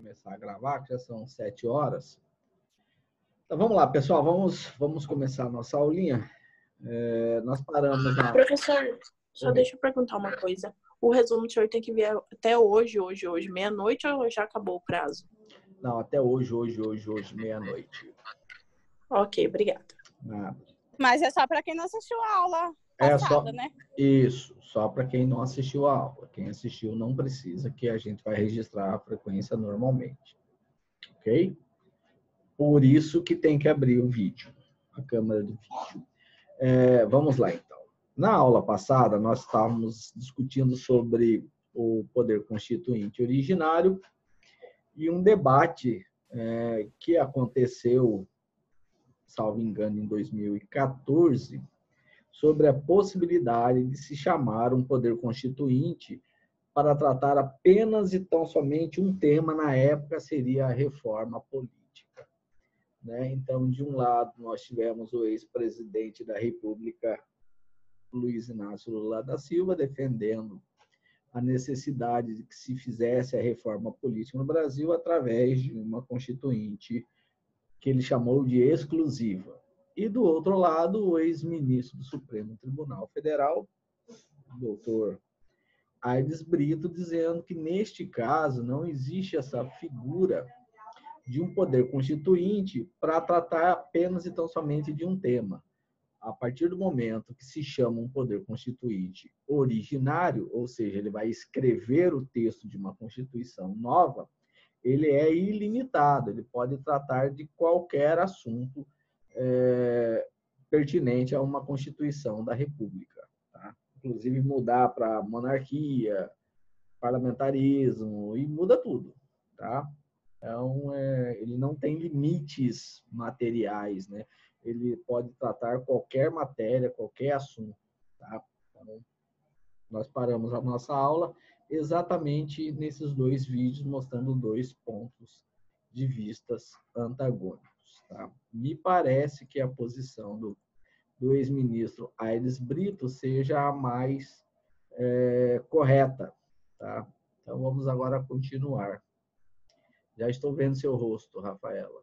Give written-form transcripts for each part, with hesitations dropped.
começar a gravar, que já são 7 horas. Então vamos lá, pessoal, vamos começar a nossa aulinha. Nós paramos na... Professor, só deixa eu perguntar uma coisa. O resumo do senhor tem que vir até hoje, meia-noite, ou já acabou o prazo? Não, até hoje, meia-noite. Ok, obrigada. Nada. Mas é só para quem não assistiu a aula passada, né? Isso, só para quem não assistiu a aula. Quem assistiu não precisa, que a gente vai registrar a frequência normalmente. Ok? Por isso que tem que abrir o vídeo, a câmera do vídeo. Vamos lá, então. Na aula passada, nós estávamos discutindo sobre o poder constituinte originário e um debate que aconteceu, salvo engano, em 2014, sobre a possibilidade de se chamar um poder constituinte para tratar apenas e tão somente um tema, na época, seria a reforma política. Então, de um lado, nós tivemos o ex-presidente da República, Luiz Inácio Lula da Silva, defendendo a necessidade de que se fizesse a reforma política no Brasil através de uma constituinte que ele chamou de exclusiva. E, do outro lado, o ex-ministro do Supremo Tribunal Federal, doutor Aires Brito, dizendo que, neste caso, não existe essa figura de um poder constituinte para tratar apenas e tão somente de um tema. A partir do momento que se chama um poder constituinte originário, ou seja, ele vai escrever o texto de uma Constituição nova, ele é ilimitado, ele pode tratar de qualquer assunto pertinente a uma Constituição da República. Tá? Inclusive mudar para monarquia, parlamentarismo, e muda tudo. Tá? Então, ele não tem limites materiais, né? Ele pode tratar qualquer matéria, qualquer assunto. Tá? Então, nós paramos a nossa aula exatamente nesses dois vídeos, mostrando dois pontos de vistas antagônicos. Tá? Me parece que a posição do ex-ministro Aires Brito seja a mais correta. Tá? Então, vamos agora continuar. Já estou vendo seu rosto, Rafaela.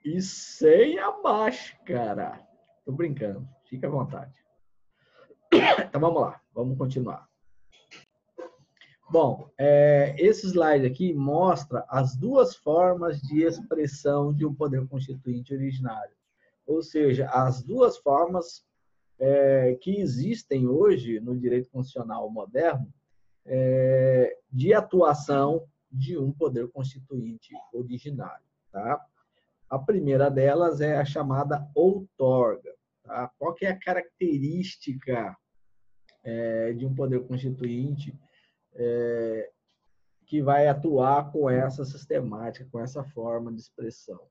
E sem a máscara. Estou brincando. Fique à vontade. Então, vamos lá. Vamos continuar. Bom, esse slide aqui mostra as duas formas de expressão de um poder constituinte originário. Ou seja, as duas formas que existem hoje no direito constitucional moderno de atuação de um poder constituinte originário. Tá? A primeira delas é a chamada outorga. Tá? Qual que é a característica de um poder constituinte que vai atuar com essa sistemática, com essa forma de expressão?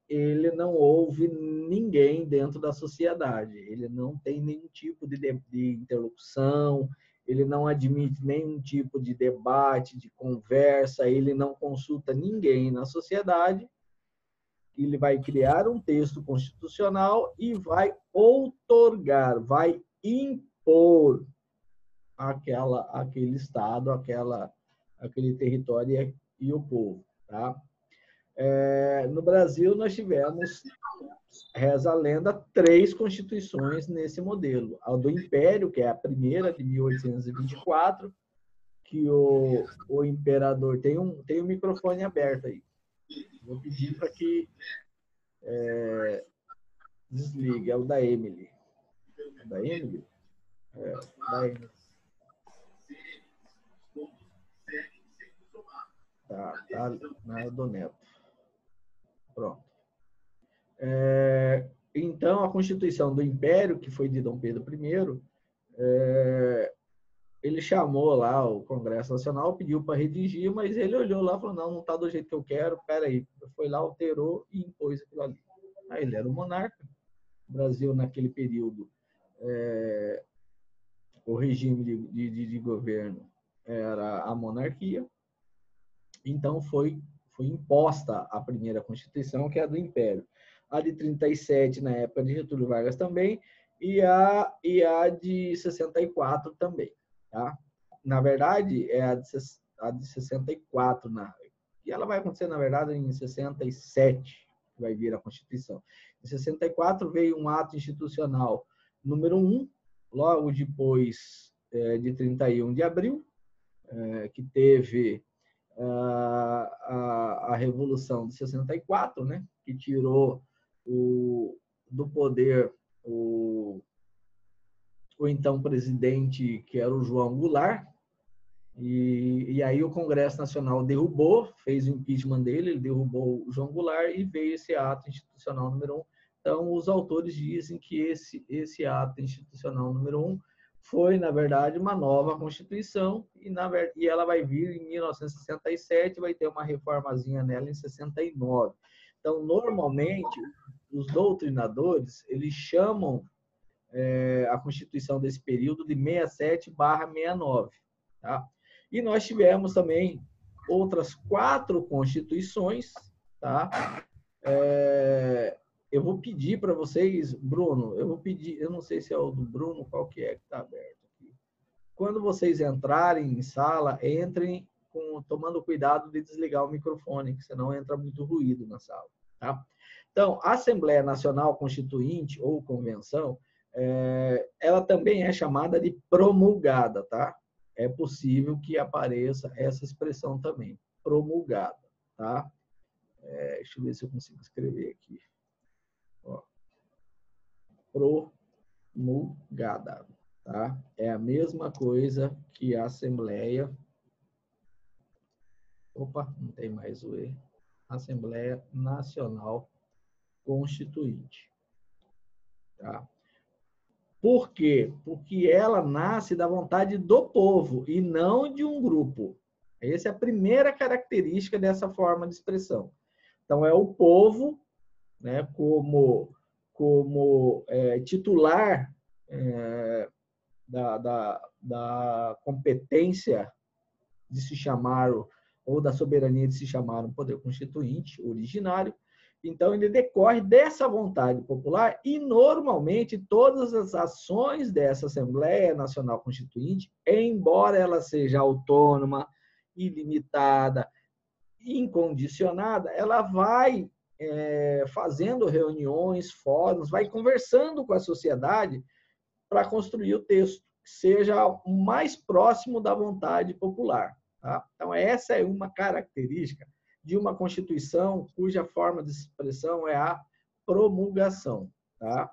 Ele não ouve ninguém dentro da sociedade, ele não tem nenhum tipo de interlocução, ele não admite nenhum tipo de debate, de conversa, ele não consulta ninguém na sociedade. Ele vai criar um texto constitucional e vai outorgar, vai impor aquele Estado, aquele território e o povo. Tá? No Brasil, nós tivemos, reza a lenda, 3 constituições nesse modelo. A do Império, que é a primeira, de 1824, que o imperador... Tem um microfone aberto aí. Vou pedir para que desligue. É o da Emily. É da Emily? Da Emily. Tá. Não é do Neto. Pronto. Então, a Constituição do Império, que foi de Dom Pedro I, ele chamou lá o Congresso Nacional, pediu para redigir, mas ele olhou lá e falou, não está do jeito que eu quero, peraí. Foi lá, alterou e impôs aquilo ali. Aí ele era o monarca. O Brasil, naquele período, o regime de governo era a monarquia. Então, foi imposta a primeira Constituição, que é a do Império. A de 37, na época de Getúlio Vargas também, e a de 64 também. Tá? Na verdade, a de 64, e ela vai acontecer, na verdade, em 67, que vai vir a Constituição. Em 64 veio um ato institucional número 1, logo depois de 31 de abril, que teve a Revolução de 64, né, que tirou do poder o então presidente, que era o João Goulart, e aí o Congresso Nacional derrubou, fez o impeachment dele, ele derrubou o João Goulart e veio esse ato institucional número 1. Então, os autores dizem que esse ato institucional número 1 foi, na verdade, uma nova Constituição, e ela vai vir em 1967, vai ter uma reformazinha nela em 69. Então, normalmente, os doutrinadores, eles chamam a Constituição desse período de 67/69. Tá? E nós tivemos também outras 4 constituições. Tá? Eu vou pedir para vocês, Bruno, eu não sei se é o do Bruno, qual que está aberto aqui. Quando vocês entrarem em sala, entrem tomando cuidado de desligar o microfone, que senão entra muito ruído na sala. Tá? Então, a Assembleia Nacional Constituinte, ou Convenção, ela também é chamada de promulgada, tá? É possível que apareça essa expressão também, promulgada, tá? Deixa eu ver se eu consigo escrever aqui. Ó. Promulgada, tá? É a mesma coisa que a Assembleia... Opa, não tem mais o E. Assembleia Nacional Constituinte, tá? Por quê? Porque ela nasce da vontade do povo e não de um grupo. Essa é a primeira característica dessa forma de expressão. Então, é o povo, né, como titular da competência de se chamar, ou da soberania de se chamar um poder constituinte originário. Então, ele decorre dessa vontade popular e, normalmente, todas as ações dessa Assembleia Nacional Constituinte, embora ela seja autônoma, ilimitada, incondicionada, ela vai fazendo reuniões, fóruns, vai conversando com a sociedade para construir o texto que seja o mais próximo da vontade popular. Tá? Então, essa é uma característica de uma Constituição cuja forma de expressão é a promulgação. Tá?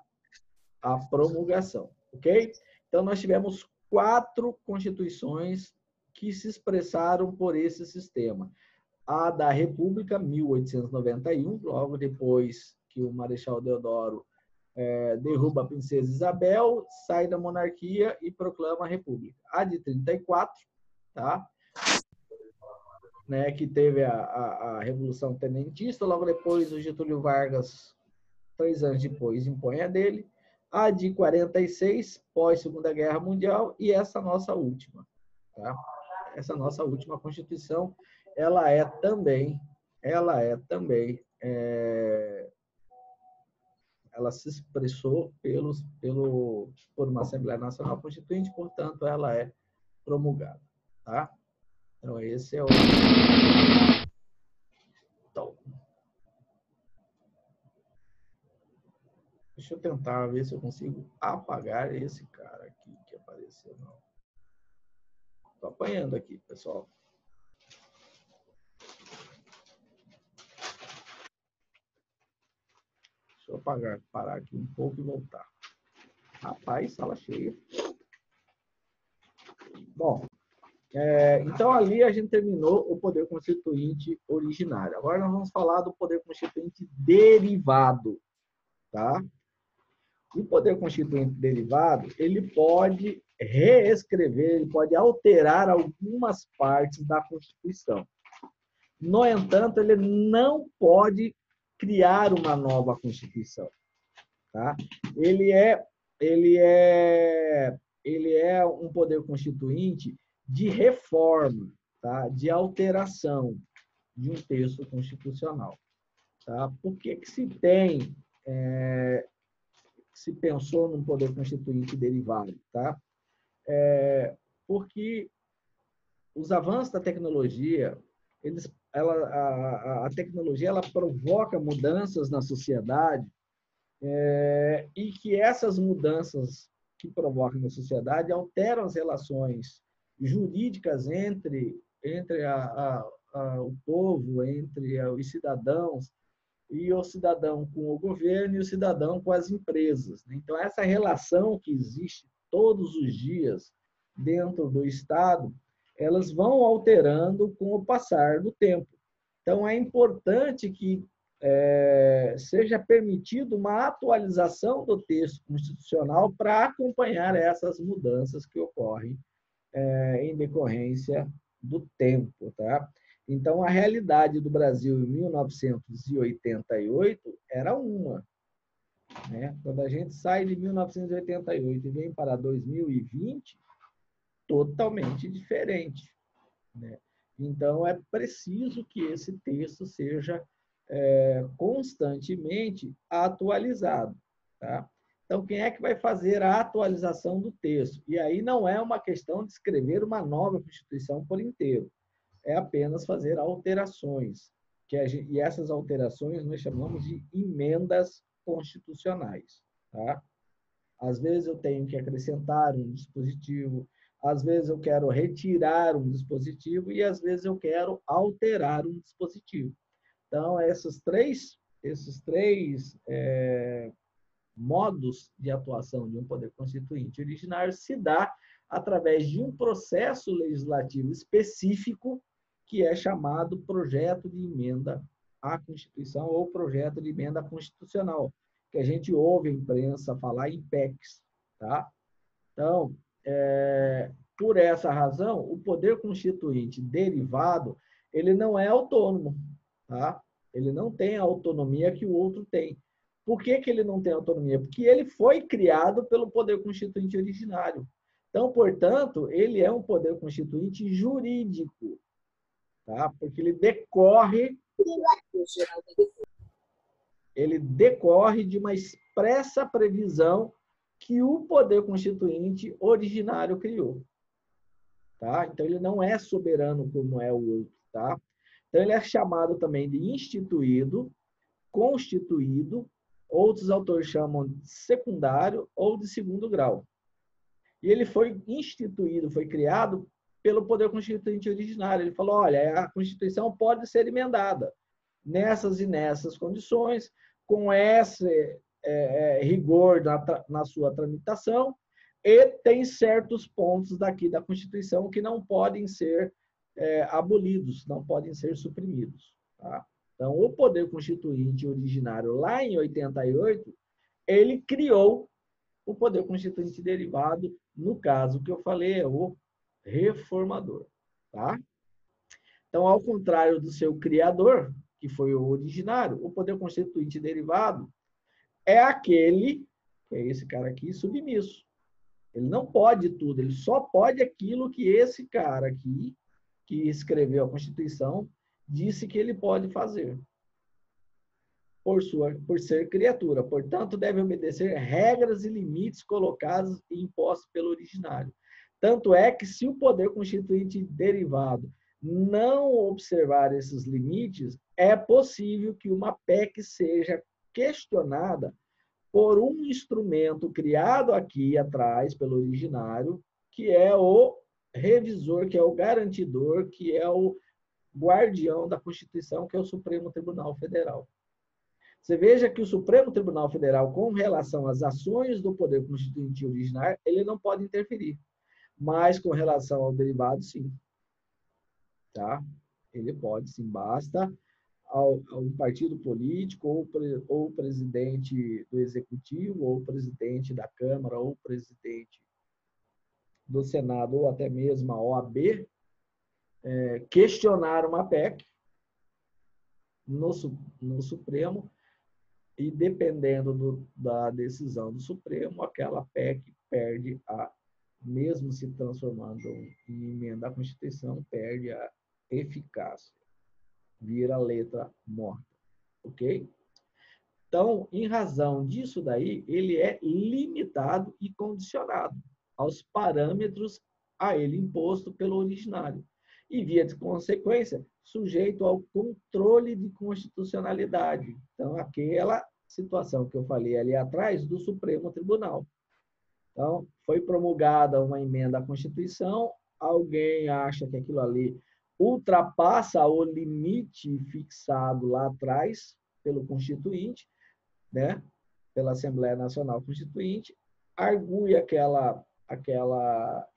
A promulgação, ok? Então, nós tivemos 4 Constituições que se expressaram por esse sistema. A da República, 1891, logo depois que o Marechal Deodoro derruba a Princesa Isabel, sai da monarquia e proclama a República. A de 34, tá? Né, que teve a Revolução Tenentista, logo depois o Getúlio Vargas, 3 anos depois, impõe a dele. A de 46, pós-Segunda Guerra Mundial, e essa nossa última. Tá? Essa nossa última Constituição, ela se expressou por uma Assembleia Nacional Constituinte, portanto, ela é promulgada. Tá? Então, esse é o... Então, deixa eu tentar ver se eu consigo apagar esse cara aqui que apareceu. Estou apanhando aqui, pessoal. Deixa eu parar aqui um pouco e voltar. Rapaz, sala cheia. Bom, então ali a gente terminou o poder constituinte originário. Agora nós vamos falar do poder constituinte derivado, tá? O poder constituinte derivado, ele pode reescrever, ele pode alterar algumas partes da Constituição. No entanto, ele não pode criar uma nova Constituição, tá? Ele é um poder constituinte de reforma, tá? De alteração de um texto constitucional. Tá? Por que se pensou num poder constituinte derivado? Tá? Porque os avanços da tecnologia, a tecnologia ela provoca mudanças na sociedade, e que essas mudanças que provocam na sociedade alteram as relações jurídicas entre o povo, entre os cidadãos, e o cidadão com o governo e o cidadão com as empresas. Então, essa relação que existe todos os dias dentro do Estado, elas vão alterando com o passar do tempo. Então, é importante que seja permitido uma atualização do texto constitucional para acompanhar essas mudanças que ocorrem em decorrência do tempo, tá? Então, a realidade do Brasil em 1988 era uma, né? Quando a gente sai de 1988 e vem para 2020, totalmente diferente, né? Então, é preciso que esse texto seja constantemente atualizado, tá? Então, quem é que vai fazer a atualização do texto? E aí não é uma questão de escrever uma nova Constituição por inteiro, é apenas fazer alterações, e essas alterações nós chamamos de emendas constitucionais, tá? Às vezes eu tenho que acrescentar um dispositivo, às vezes eu quero retirar um dispositivo e às vezes eu quero alterar um dispositivo. Então, esses três modos de atuação de um poder constituinte originário se dá através de um processo legislativo específico que é chamado projeto de emenda à Constituição ou projeto de emenda constitucional, que a gente ouve a imprensa falar em PECs, tá? Então, por essa razão, o poder constituinte derivado, ele não é autônomo, tá? Ele não tem a autonomia que o outro tem. Por que ele não tem autonomia? Porque ele foi criado pelo poder constituinte originário. Então, portanto, ele é um poder constituinte jurídico, tá? Porque ele decorre de uma expressa previsão que o poder constituinte originário criou, tá? Então, ele não é soberano como é o outro, tá? Então, ele é chamado também de instituído, constituído, outros autores chamam de secundário ou de segundo grau. E ele foi instituído, foi criado pelo poder constituinte originário. Ele falou, olha, a Constituição pode ser emendada nessas e nessas condições, com esse rigor na sua tramitação, e tem certos pontos daqui da Constituição que não podem ser abolidos, não podem ser suprimidos, tá? Então, o poder constituinte originário, lá em 88, ele criou o poder constituinte derivado, no caso que eu falei, é o reformador, tá? Então, ao contrário do seu criador, que foi o originário, o poder constituinte derivado é aquele, que é esse cara aqui, submisso. Ele não pode tudo, ele só pode aquilo que esse cara aqui, que escreveu a Constituição, disse que ele pode fazer. Por ser criatura. Portanto, deve obedecer regras e limites colocados e impostos pelo originário. Tanto é que, se o poder constituinte derivado não observar esses limites, é possível que uma PEC seja questionada por um instrumento criado aqui atrás pelo originário, que é o revisor, que é o garantidor, que é o guardião da Constituição, que é o Supremo Tribunal Federal. Você veja que o Supremo Tribunal Federal, com relação às ações do poder constituinte originário, ele não pode interferir. Mas, com relação ao derivado, sim. Tá? Ele pode, sim. Basta um partido político, ou o presidente do Executivo, ou o presidente da Câmara, ou o presidente do Senado, ou até mesmo a OAB, questionar uma PEC no Supremo, e dependendo da decisão do Supremo, aquela PEC perde mesmo se transformando em emenda à Constituição, perde a eficácia, vira letra morta, ok? Então, em razão disso daí, ele é limitado e condicionado aos parâmetros a ele imposto pelo originário. e, via de consequência, sujeito ao controle de constitucionalidade. Então, aquela situação que eu falei ali atrás do Supremo Tribunal. Então, foi promulgada uma emenda à Constituição, alguém acha que aquilo ali ultrapassa o limite fixado lá atrás pelo Constituinte, né? Pela Assembleia Nacional Constituinte, argui aquela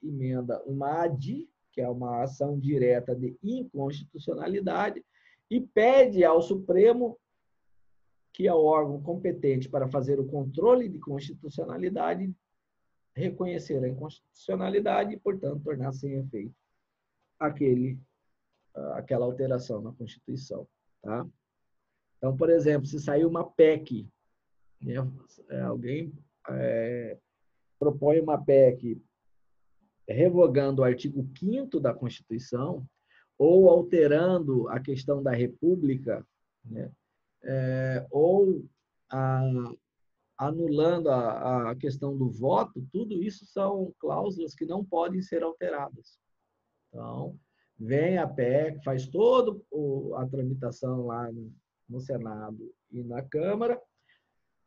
emenda uma ADI, que é uma ação direta de inconstitucionalidade, e pede ao Supremo, que é o órgão competente para fazer o controle de constitucionalidade, reconhecer a inconstitucionalidade e, portanto, tornar sem efeito aquela alteração na Constituição. Tá? Então, por exemplo, se sair uma PEC, né, alguém propõe uma PEC revogando o artigo 5º da Constituição ou alterando a questão da República, né, ou anulando a questão do voto, tudo isso são cláusulas que não podem ser alteradas. Então, vem a PEC, faz toda a tramitação lá no Senado e na Câmara,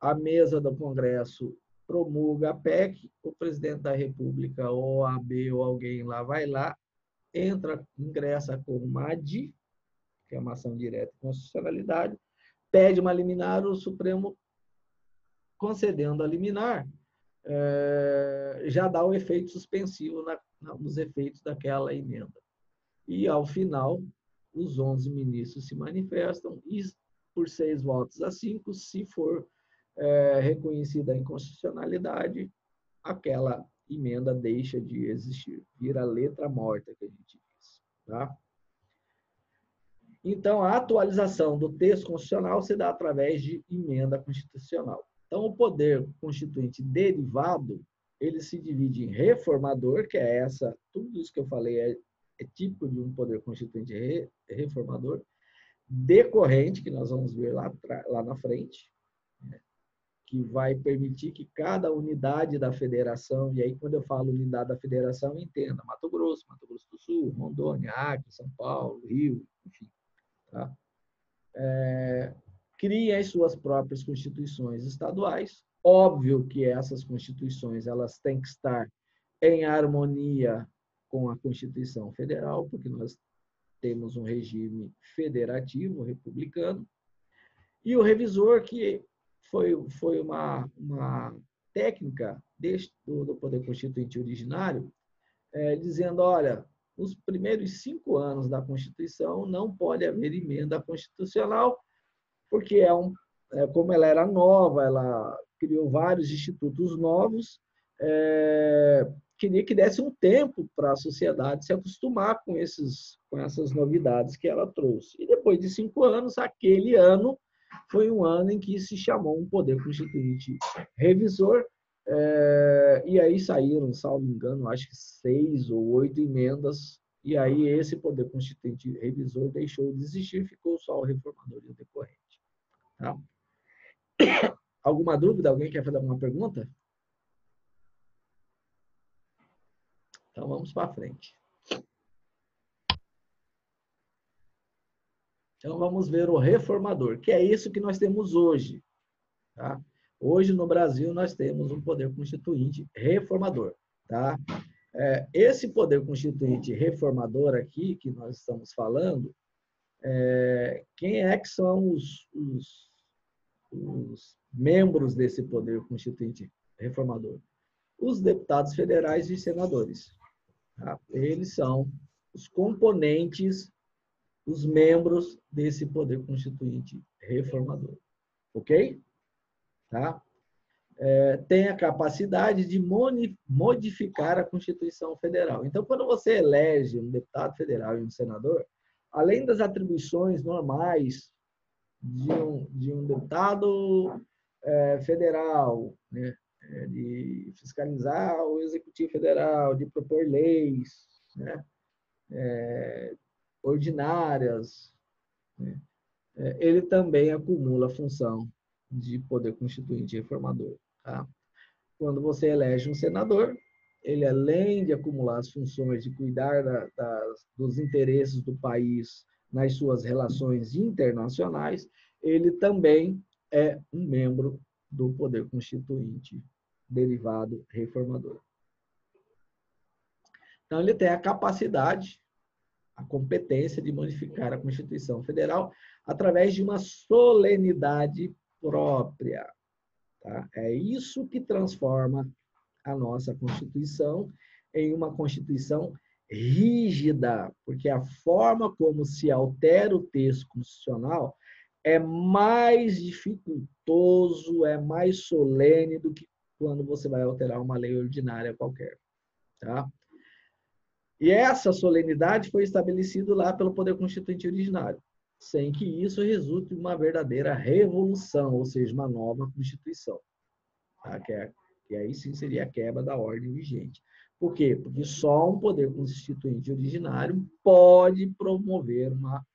a mesa do Congresso promulga a PEC, o presidente da República, ou a AB, ou alguém lá, vai lá, ingressa com uma ADI, que é uma ação direta de constitucionalidade, pede uma liminar, o Supremo, concedendo a liminar, já dá o efeito suspensivo nos efeitos daquela emenda. E, ao final, os 11 ministros se manifestam e, por 6 votos a 5, se for reconhecida a inconstitucionalidade, aquela emenda deixa de existir, vira letra morta, que a gente diz. Tá? Então, a atualização do texto constitucional se dá através de emenda constitucional. Então, o poder constituinte derivado, ele se divide em reformador, que é tudo isso que eu falei é típico de um poder constituinte reformador, decorrente, que nós vamos ver lá na frente, né, que vai permitir que cada unidade da federação, e aí quando eu falo unidade da federação, entenda, Mato Grosso do Sul, Rondônia, Acre, São Paulo, Rio, enfim, tá? Cria as suas próprias constituições estaduais. Óbvio que essas constituições elas têm que estar em harmonia com a Constituição Federal, porque nós temos um regime federativo, republicano, e o revisor, que foi uma técnica do Poder Constituinte originário, dizendo, olha, nos primeiros 5 anos da Constituição não pode haver emenda constitucional, porque como ela era nova, ela criou vários institutos novos, queria que desse um tempo para a sociedade se acostumar com essas novidades que ela trouxe. E depois de 5 anos, aquele ano foi um ano em que se chamou um Poder Constituinte revisor, e aí saíram, salvo engano, acho que 6 ou 8 emendas, e aí esse Poder Constituinte revisor deixou de existir, ficou só o reformador e o decorrente. Tá? Alguma dúvida? Alguém quer fazer alguma pergunta? Então, vamos para frente. Então, vamos ver o reformador, que é isso que nós temos hoje. Tá? Hoje, no Brasil, nós temos um poder constituinte reformador. Tá? Esse poder constituinte reformador aqui, que nós estamos falando, quem é que são os membros desse poder constituinte reformador? Os deputados federais e senadores. Tá? Eles são os componentes, os membros desse poder constituinte reformador. Ok? Tá? Tem a capacidade de modificar a Constituição Federal. Então, quando você elege um deputado federal e um senador, além das atribuições normais de um deputado federal, né, de fiscalizar o Executivo Federal, de propor leis, né, ordinárias, né, ele também acumula a função de poder constituinte reformador. Tá? Quando você elege um senador, ele além de acumular as funções de cuidar dos interesses do país nas suas relações internacionais, ele também é um membro do Poder Constituinte derivado reformador. Então, ele tem a capacidade, a competência de modificar a Constituição Federal através de uma solenidade própria. Tá? É isso que transforma a nossa Constituição em uma Constituição rígida, porque a forma como se altera o texto constitucional é mais dificultoso, é mais solene do que quando você vai alterar uma lei ordinária qualquer. Tá? E essa solenidade foi estabelecida lá pelo Poder Constituinte originário, sem que isso resulte em uma verdadeira revolução, ou seja, uma nova Constituição. Tá? Que aí sim seria a quebra da ordem vigente. Por quê? Porque só um Poder Constituinte originário pode promover uma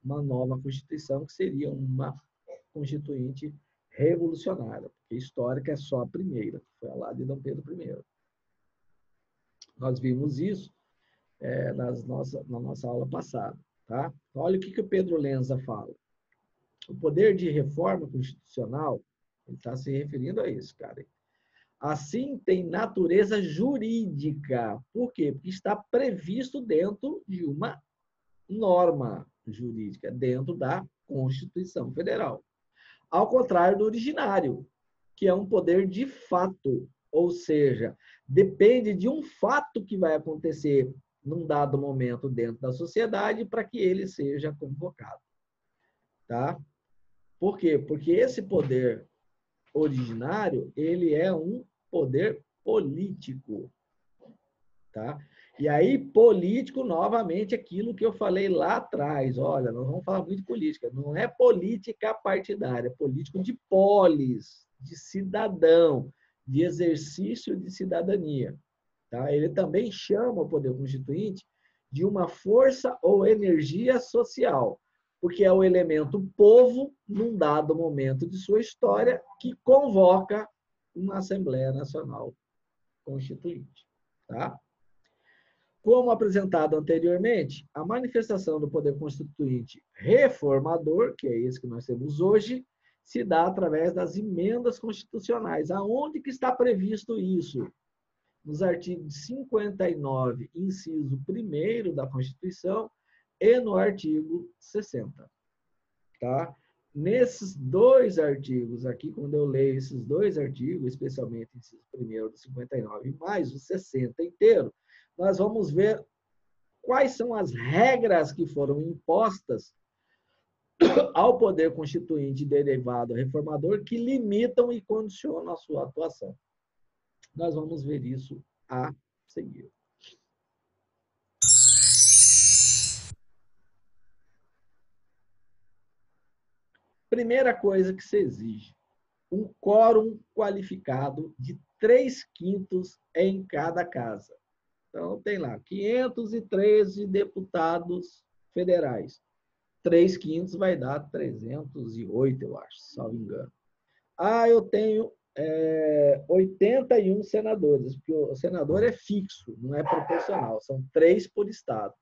nova Constituição, que seria uma Constituinte revolucionária, porque histórica é só a primeira, que foi a lá de Dom Pedro I. Nós vimos isso na nossa aula passada. Tá? Olha o que o Pedro Lenza fala. O poder de reforma constitucional, ele está se referindo a isso, cara. Assim, tem natureza jurídica. Por quê? Porque está previsto dentro de uma norma jurídica, dentro da Constituição Federal. Ao contrário do originário, que é um poder de fato, ou seja, depende de um fato que vai acontecer num dado momento dentro da sociedade para que ele seja convocado. Tá? Por quê? Porque esse poder originário, ele é um poder político. Tá? E aí, político, novamente, aquilo que eu falei lá atrás. Olha, nós vamos falar muito de política. Não é política partidária, é político de polis, de cidadão, de exercício de cidadania. Tá? Ele também chama o Poder Constituinte de uma força ou energia social, porque é o elemento povo, num dado momento de sua história, que convoca uma Assembleia Nacional Constituinte. Tá? Como apresentado anteriormente, a manifestação do Poder Constituinte reformador, que é esse que nós temos hoje, se dá através das emendas constitucionais. Aonde que está previsto isso? Nos artigos 59, inciso 1º da Constituição e no artigo 60. Tá? Nesses dois artigos aqui, quando eu leio esses dois artigos, especialmente o inciso 1º do 59 e mais o 60 inteiro, nós vamos ver quais são as regras que foram impostas ao Poder Constituinte derivado reformador que limitam e condicionam a sua atuação. Nós vamos ver isso a seguir. Primeira coisa que se exige, um quórum qualificado de 3/5 em cada casa. Então, tem lá 513 deputados federais. 3/5 vai dar 308, eu acho, se não me engano. Eu tenho 81 senadores, porque o senador é fixo, não é proporcional. São 3 por estado,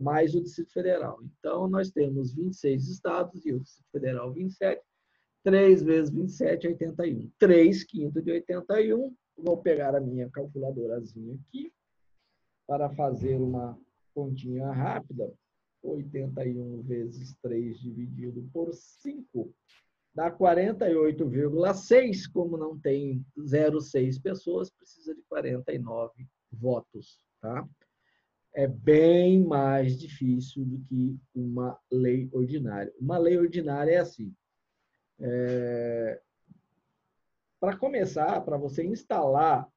mais o Distrito Federal. Então, nós temos 26 estados e o Distrito Federal 27. 3 vezes 27, 81. 3/5 de 81. Vou pegar a minha calculadorazinha aqui para fazer uma continha rápida. 81 vezes 3 dividido por 5 dá 48,6. Como não tem 0,6 pessoas, precisa de 49 votos. Tá? É bem mais difícil do que uma lei ordinária. Uma lei ordinária é assim. Para começar, para você instalar,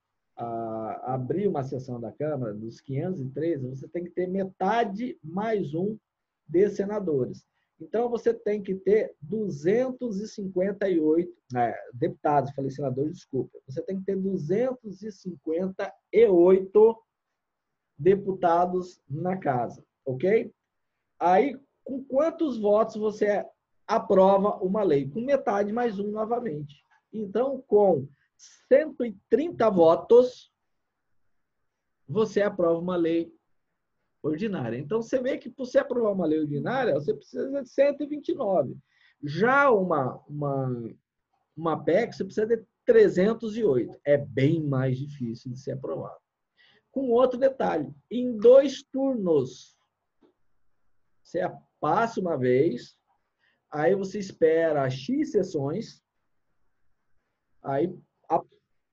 abrir uma sessão da Câmara, dos 513, você tem que ter metade mais um de senadores. Então, você tem que ter 258 deputados, falei senadores, desculpa. Você tem que ter 258 deputados na casa, ok? Aí, com quantos votos você aprova uma lei? Com metade mais um novamente. Então, com 130 votos, você aprova uma lei ordinária. Então, você vê que para você aprovar uma lei ordinária, você precisa de 129. Já uma PEC, você precisa de 308. É bem mais difícil de ser aprovado. Com outro detalhe, em 2 turnos. Você passa uma vez, aí você espera X sessões, aí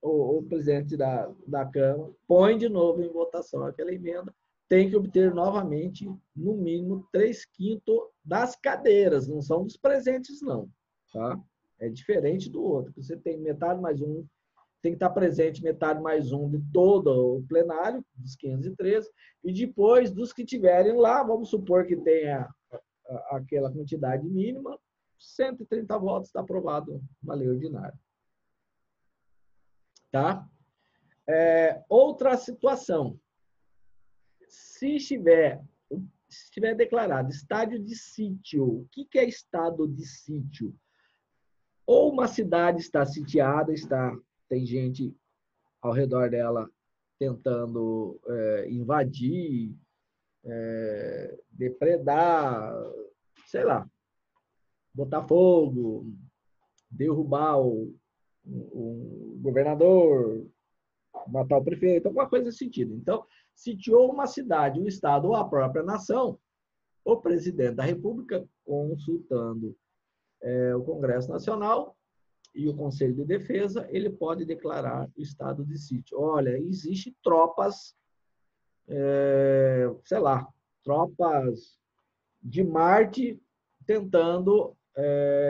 o presidente da Câmara põe de novo em votação aquela emenda, tem que obter novamente, no mínimo, 3/5 das cadeiras, não são dos presentes, não. Tá? É diferente do outro. Você tem metade mais um, tem que estar presente metade mais um de todo o plenário, dos 513, e depois dos que tiverem lá, vamos supor que tenha aquela quantidade mínima, 130 votos, está aprovado uma lei ordinária. Tá? Outra situação. Se estiver declarado estado de sítio, o que é estado de sítio? Ou uma cidade está sitiada, tem gente ao redor dela tentando invadir, depredar, sei lá, botar fogo, derrubar o governador, matar o prefeito, alguma coisa nesse sentido. Então, sitiou uma cidade, um estado ou a própria nação, o presidente da República, consultando o Congresso Nacional e o Conselho de Defesa, ele pode declarar o estado de sítio. Olha, existe tropas, sei lá, tropas de Marte tentando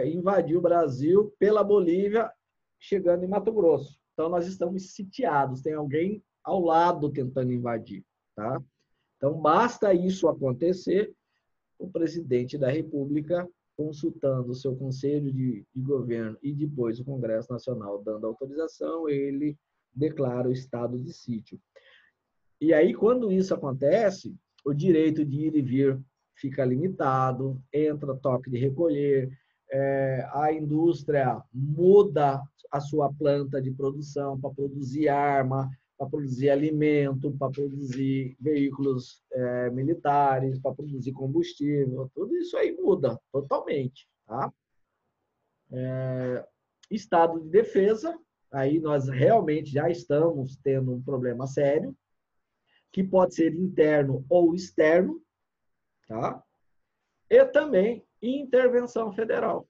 invadir o Brasil pela Bolívia, chegando em Mato Grosso. Então, nós estamos sitiados, tem alguém ao lado tentando invadir. Tá? Então, basta isso acontecer, o presidente da República, consultando o seu conselho de governo e depois o Congresso Nacional dando autorização, ele declara o estado de sítio. E aí, quando isso acontece, o direito de ir e vir fica limitado, entra toque de recolher, a indústria muda a sua planta de produção para produzir arma, para produzir alimento, para produzir veículos militares, para produzir combustível, tudo isso aí muda totalmente. Tá? Estado de defesa, aí nós realmente já estamos tendo um problema sério, que pode ser interno ou externo, tá? E também intervenção federal.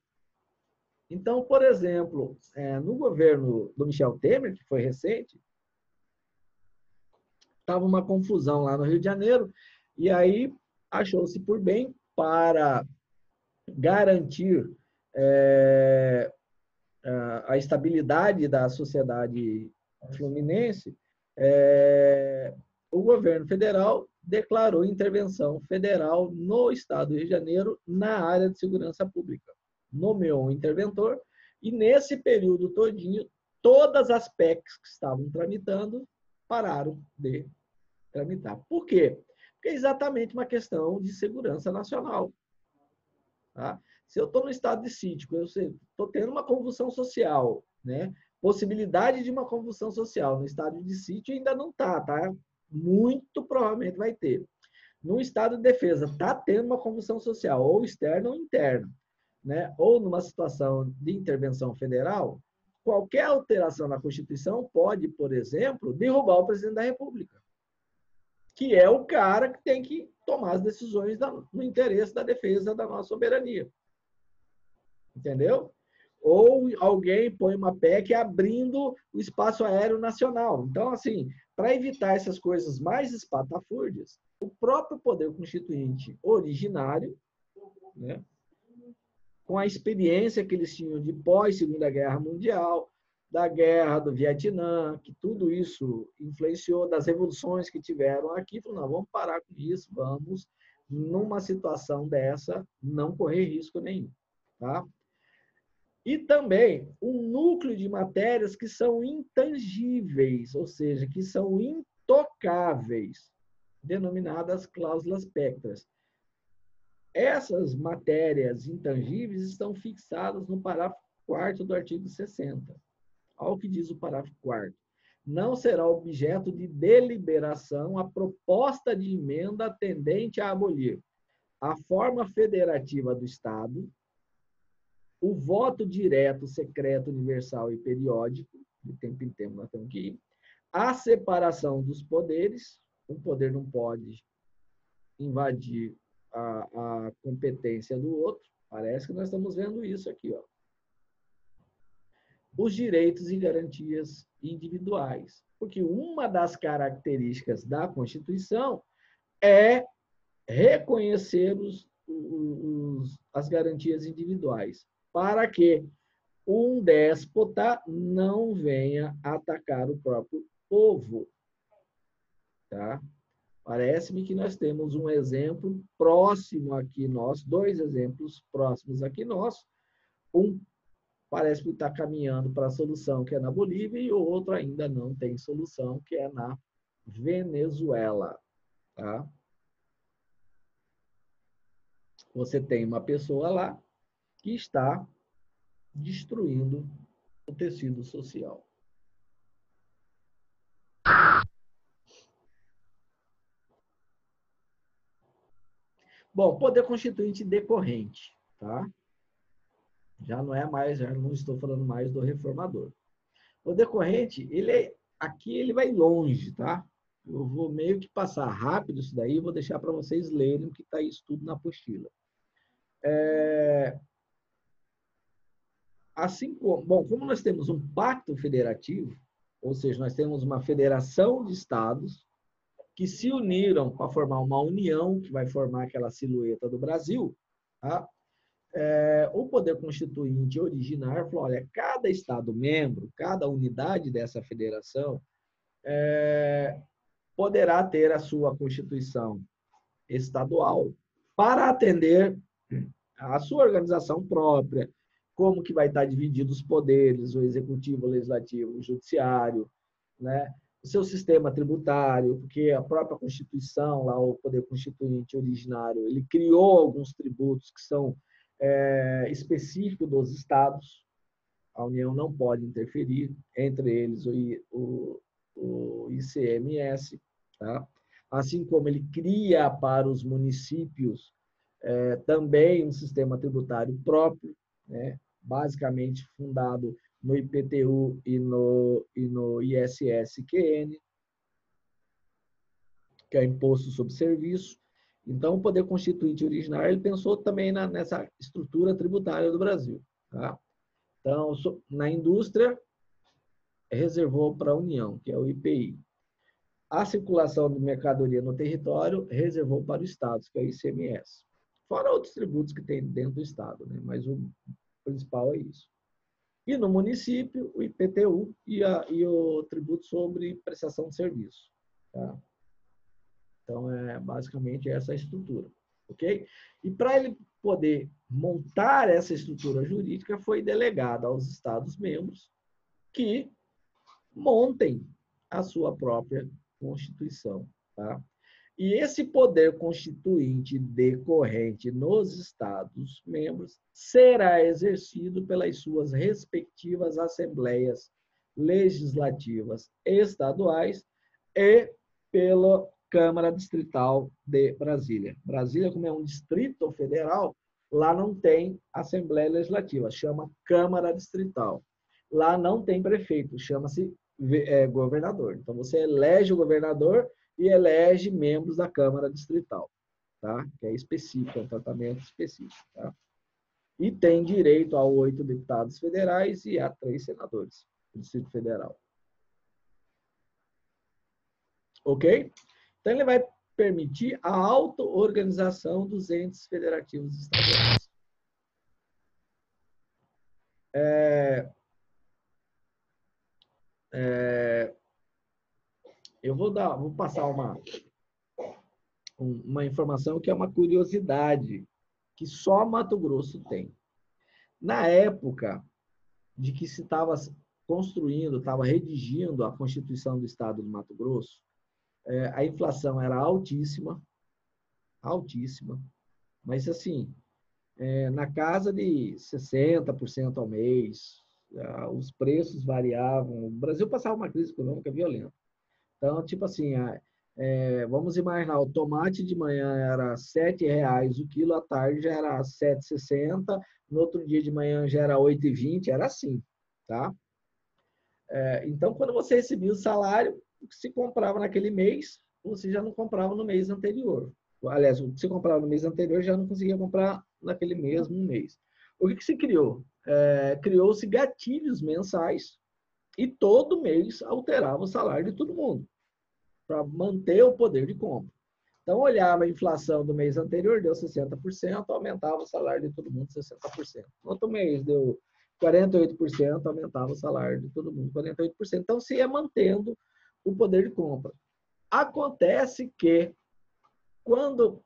Então, por exemplo, no governo do Michel Temer, que foi recente, estava uma confusão lá no Rio de Janeiro, e aí achou-se por bem, para garantir a estabilidade da sociedade fluminense, o governo federal declarou intervenção federal no estado do Rio de Janeiro na área de segurança pública. Nomeou um interventor e, nesse período todinho, todas as PECs que estavam tramitando pararam de tramitar. Por quê? Porque é exatamente uma questão de segurança nacional. Tá? Se eu estou no estado de sítio, eu estou tendo uma convulsão social, né? Possibilidade de uma convulsão social no estado de sítio ainda não está, tá? Muito provavelmente vai ter. No estado de defesa, está tendo uma convulsão social, ou externa ou interna, né? Ou numa situação de intervenção federal, qualquer alteração na Constituição pode, por exemplo, derrubar o presidente da República, que é o cara que tem que tomar as decisões no interesse da defesa da nossa soberania. Entendeu? Ou alguém põe uma PEC abrindo o espaço aéreo nacional. Então, assim, para evitar essas coisas mais espatafúrdias, o próprio Poder Constituinte originário, né, com a experiência que eles tinham de pós-Segunda Guerra Mundial, da Guerra do Vietnã, que tudo isso influenciou, das revoluções que tiveram aqui, falou, não, vamos parar com isso, vamos, numa situação dessa, não correr risco nenhum. Tá? E também um núcleo de matérias que são intangíveis, ou seja, que são intocáveis, denominadas cláusulas pectras. Essas matérias intangíveis estão fixadas no parágrafo 4º do artigo 60. Olha o que diz o parágrafo 4º. não será objeto de deliberação a proposta de emenda tendente a abolir a forma federativa do Estado, o voto direto, secreto, universal e periódico, de tempo em tempo nós temos que ir, a separação dos poderes, um poder não pode invadir a competência do outro, parece que nós estamos vendo isso aqui, ó. Os direitos e garantias individuais, porque uma das características da Constituição é reconhecer as garantias individuais, para que um déspota não venha atacar o próprio povo. Tá? Parece-me que nós temos um exemplo próximo aqui nós, dois exemplos próximos aqui nós. Um parece que está caminhando para a solução, que é na Bolívia, e o outro ainda não tem solução, que é na Venezuela. Tá? Você tem uma pessoa lá que está destruindo o tecido social. Bom, poder constituinte decorrente, tá? Já não é mais, já não estou falando mais do reformador. O decorrente, aqui ele vai longe, tá? Eu vou meio que passar rápido isso daí, vou deixar para vocês lerem o que está isso tudo na apostila. Assim como nós temos um pacto federativo, ou seja, nós temos uma federação de estados que se uniram para formar uma união, que vai formar aquela silhueta do Brasil, tá? O poder constituinte originário falou, olha, cada estado membro, cada unidade dessa federação poderá ter a sua constituição estadual para atender a sua organização própria, como que vai estar divididos os poderes, o executivo, o legislativo, o judiciário, né? O seu sistema tributário, porque a própria Constituição, lá o poder constituinte originário, ele criou alguns tributos que são específicos dos estados. A União não pode interferir, entre eles o ICMS, tá? Assim como ele cria para os municípios também um sistema tributário próprio, né? Basicamente fundado no IPTU e no ISS-QN, que é Imposto sobre Serviço. Então, o poder constituinte originário ele pensou também nessa estrutura tributária do Brasil. Tá? Então, na indústria, reservou para a União, que é o IPI. A circulação de mercadoria no território reservou para os estados, que é o ICMS. Fora outros tributos que tem dentro do estado, né? Mas o principal é isso. E no município, o IPTU e o tributo sobre prestação de serviço. Tá? Então, basicamente essa estrutura. Ok? E para ele poder montar essa estrutura jurídica, foi delegado aos Estados-membros que montem a sua própria Constituição. Tá? E esse poder constituinte decorrente nos Estados-membros será exercido pelas suas respectivas assembleias legislativas estaduais e pela Câmara Distrital de Brasília. Brasília, como é um distrito federal, lá não tem Assembleia Legislativa, chama Câmara Distrital. Lá não tem prefeito, chama-se governador. Então, você elege o governador e elege membros da Câmara Distrital, tá? Que é específico, é um tratamento específico. Tá? E tem direito a 8 deputados federais e a 3 senadores do Distrito Federal. Ok? Então, ele vai permitir a auto-organização dos entes federativos estaduais. Eu vou passar uma informação que é uma curiosidade, que só Mato Grosso tem. Na época de que se estava construindo, estava redigindo a Constituição do Estado do Mato Grosso, a inflação era altíssima, mas assim, na casa de 60% ao mês, os preços variavam. O Brasil passava uma crise econômica violenta. Então, tipo assim, vamos imaginar, o tomate de manhã era R$ 7,00 o quilo, à tarde já era R$ 7,60, no outro dia de manhã já era R$ 8,20, era assim, tá? Então, quando você recebia o salário, o que se comprava naquele mês, você já não comprava no mês anterior. Aliás, o que você comprava no mês anterior já não conseguia comprar naquele mesmo mês. O que se criou? Criou-se gatilhos mensais e todo mês alterava o salário de todo mundo para manter o poder de compra. Então, olhava a inflação do mês anterior, deu 60%, aumentava o salário de todo mundo 60%. No outro mês, deu 48%, aumentava o salário de todo mundo 48%. Então, se ia mantendo o poder de compra. Acontece que, quando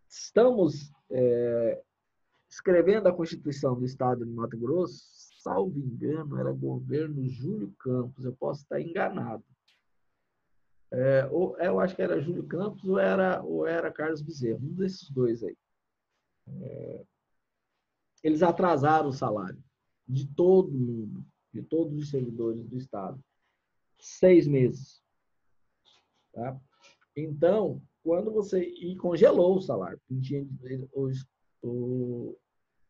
estamos escrevendo a Constituição do Estado de Mato Grosso, salvo engano, era governo Júlio Campos, eu posso estar enganado. Eu acho que era Júlio Campos ou era Carlos Bezerra, um desses dois aí. Eles atrasaram o salário de todo mundo, de todos os servidores do Estado. 6 meses. Tá? Então, quando você... E congelou o salário.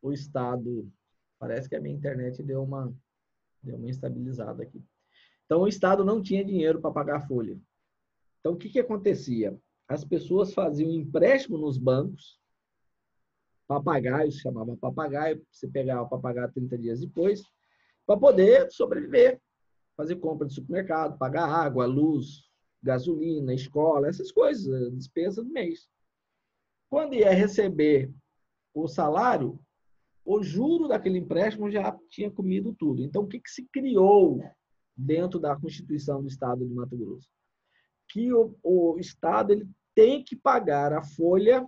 O Estado... Parece que a minha internet deu uma instabilizada aqui. Então, o Estado não tinha dinheiro para pagar a folha. Então, o que acontecia? As pessoas faziam empréstimo nos bancos, papagaio, se chamava papagaio, você pegava o papagaio 30 dias depois, para poder sobreviver, fazer compra de supermercado, pagar água, luz, gasolina, escola, essas coisas, despesa do mês. Quando ia receber o salário, o juro daquele empréstimo já tinha comido tudo. Então, o que se criou dentro da Constituição do Estado de Mato Grosso? Que o Estado ele tem que pagar a folha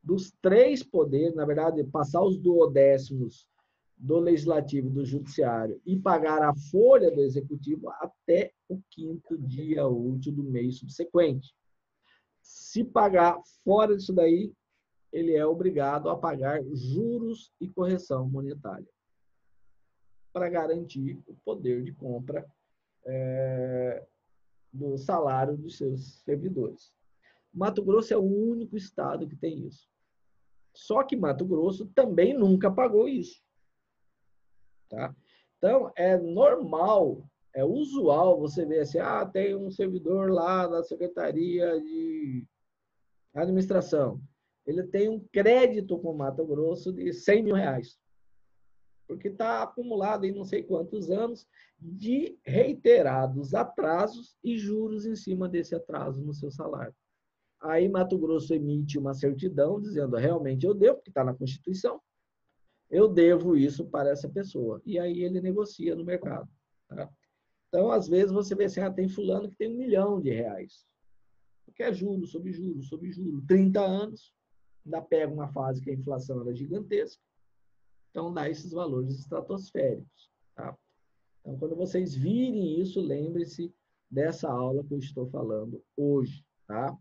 dos 3 poderes, na verdade, passar os duodécimos do Legislativo e do Judiciário e pagar a folha do Executivo até o 5º dia útil do mês subsequente. Se pagar fora disso daí, ele é obrigado a pagar juros e correção monetária para garantir o poder de compra do salário dos seus servidores. Mato Grosso é o único estado que tem isso. Só que Mato Grosso também nunca pagou isso. Tá? Então, é normal, é usual você ver assim, tem um servidor lá da Secretaria de Administração. Ele tem um crédito com Mato Grosso de R$100 mil. Porque está acumulado em não sei quantos anos de reiterados atrasos e juros em cima desse atraso no seu salário. Aí Mato Grosso emite uma certidão dizendo, realmente eu devo, porque está na Constituição, eu devo isso para essa pessoa. E aí ele negocia no mercado. Tá? Então, às vezes, você vê assim, tem fulano que tem R$1 milhão. Porque é juros, sobre juros, sobre juros. 30 anos, ainda pega uma fase que a inflação era gigantesca. Então, dá esses valores estratosféricos. Tá? Então, quando vocês virem isso, lembre-se dessa aula que eu estou falando hoje. Tá?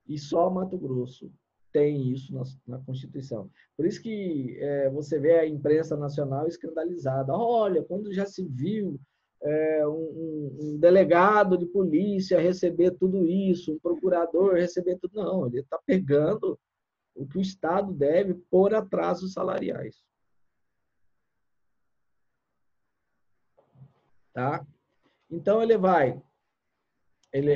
E só Mato Grosso tem isso na Constituição. Por isso que você vê a imprensa nacional escandalizada. Olha, quando já se viu um delegado de polícia receber tudo isso, um procurador receber tudo. Não, ele está pegando o que o Estado deve por atrasos salariais. Tá? Então,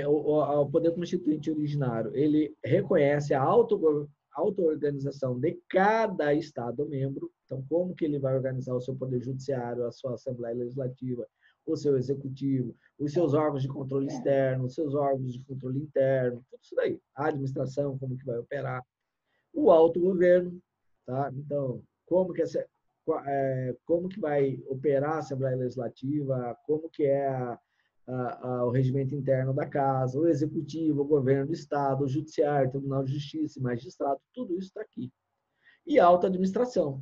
o Poder Constituinte originário, ele reconhece a auto-organização de cada Estado-membro. Então, como que ele vai organizar o seu Poder Judiciário, a sua Assembleia Legislativa, o seu Executivo, os seus órgãos de controle externo, os seus órgãos de controle interno, tudo isso daí. A administração, como que vai operar. O autogoverno, tá? Então, como que vai operar a Assembleia Legislativa, como que é o regimento interno da casa, o executivo, o governo do estado, o judiciário, o tribunal de justiça, magistrado, tudo isso está aqui. E a alta administração,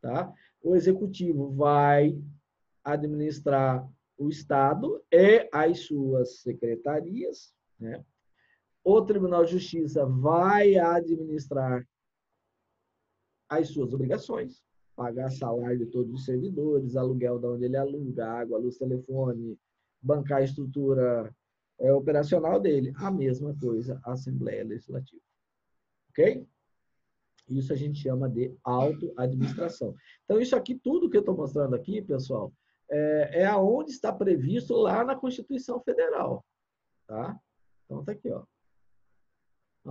tá? O executivo vai administrar o estado e as suas secretarias, né? O tribunal de justiça vai administrar as suas obrigações, pagar salário de todos os servidores, aluguel de onde ele aluga, água, luz, telefone, bancar a estrutura operacional dele. A mesma coisa a Assembleia Legislativa. Ok? Isso a gente chama de auto-administração. Então, isso aqui, tudo que eu estou mostrando aqui, pessoal, é aonde está previsto lá na Constituição Federal. Tá? Então, está aqui, ó.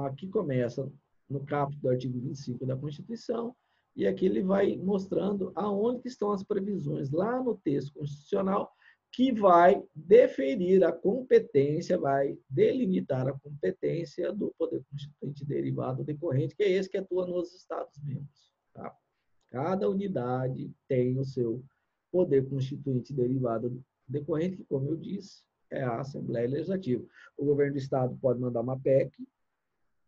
Aqui começa no caput do artigo 25 da Constituição, e aqui ele vai mostrando aonde que estão as previsões lá no texto constitucional que vai deferir a competência, vai delimitar a competência do poder constituinte derivado decorrente, que é esse que atua nos Estados-membros. Tá? Cada unidade tem o seu poder constituinte derivado decorrente, que, como eu disse, é a Assembleia Legislativa. O governo do Estado pode mandar uma PEC,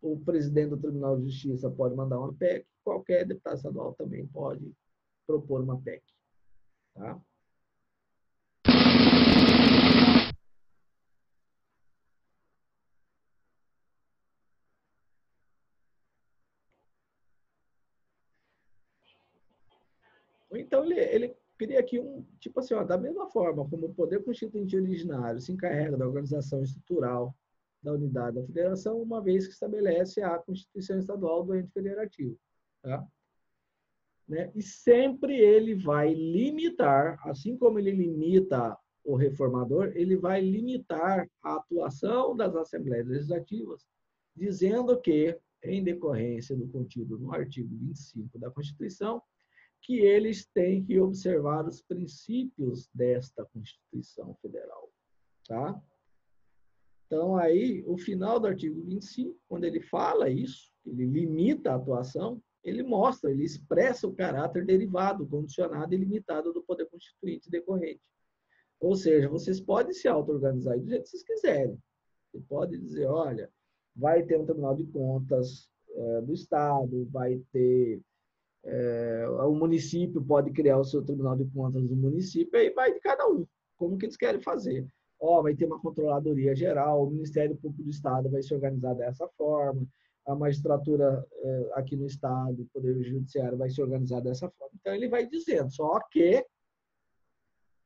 o presidente do Tribunal de Justiça pode mandar uma PEC, qualquer deputado estadual também pode propor uma PEC. Tá? Então, ele cria aqui tipo assim, ó, da mesma forma como o poder constituinte originário se encarrega da organização estrutural da unidade da federação, uma vez que estabelece a Constituição Estadual do ente federativo. Tá? Né? E sempre ele vai limitar, assim como ele limita o reformador, ele vai limitar a atuação das Assembleias Legislativas, dizendo que, em decorrência do contido no artigo 25 da Constituição, que eles têm que observar os princípios desta Constituição Federal. Tá? Então, aí, o final do artigo 25, quando ele fala isso, ele limita a atuação, ele mostra, ele expressa o caráter derivado, condicionado e limitado do poder constituinte decorrente. Ou seja, vocês podem se auto-organizar do jeito que vocês quiserem. Você pode dizer, olha, vai ter um Tribunal de Contas do Estado, vai ter... o município pode criar o seu Tribunal de Contas do município, aí vai de cada um, como que eles querem fazer. Vai ter uma controladoria geral, o Ministério Público do Estado vai se organizar dessa forma, a magistratura aqui no Estado, o Poder Judiciário vai se organizar dessa forma. Então, ele vai dizendo, só que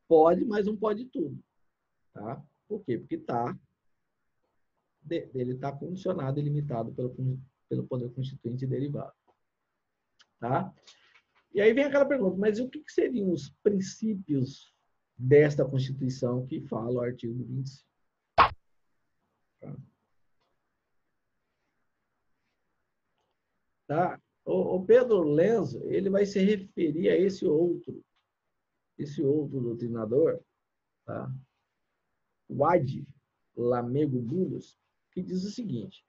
pode, mas não pode tudo. Tá? Por quê? Porque ele está condicionado e limitado pelo Poder Constituinte derivado. Tá? E aí vem aquela pergunta, mas o que seriam os princípios desta Constituição que fala o artigo 25? Tá? O Pedro Lenzo, ele vai se referir a esse outro doutrinador, tá? Wade Lamego Bulhos, que diz o seguinte,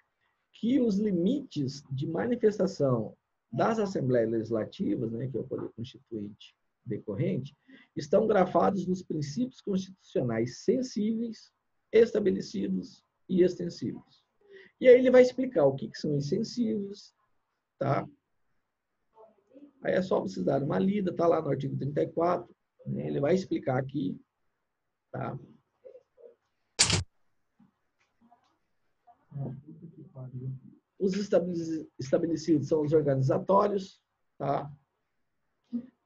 que os limites de manifestação das Assembleias Legislativas, né, que é o poder constituinte decorrente, estão grafados nos princípios constitucionais sensíveis, estabelecidos e extensíveis. E aí ele vai explicar o que são os sensíveis, tá? Aí é só vocês darem uma lida, tá lá no artigo 34, né? Ele vai explicar aqui, tá? Os estabelecidos são os organizatórios, tá?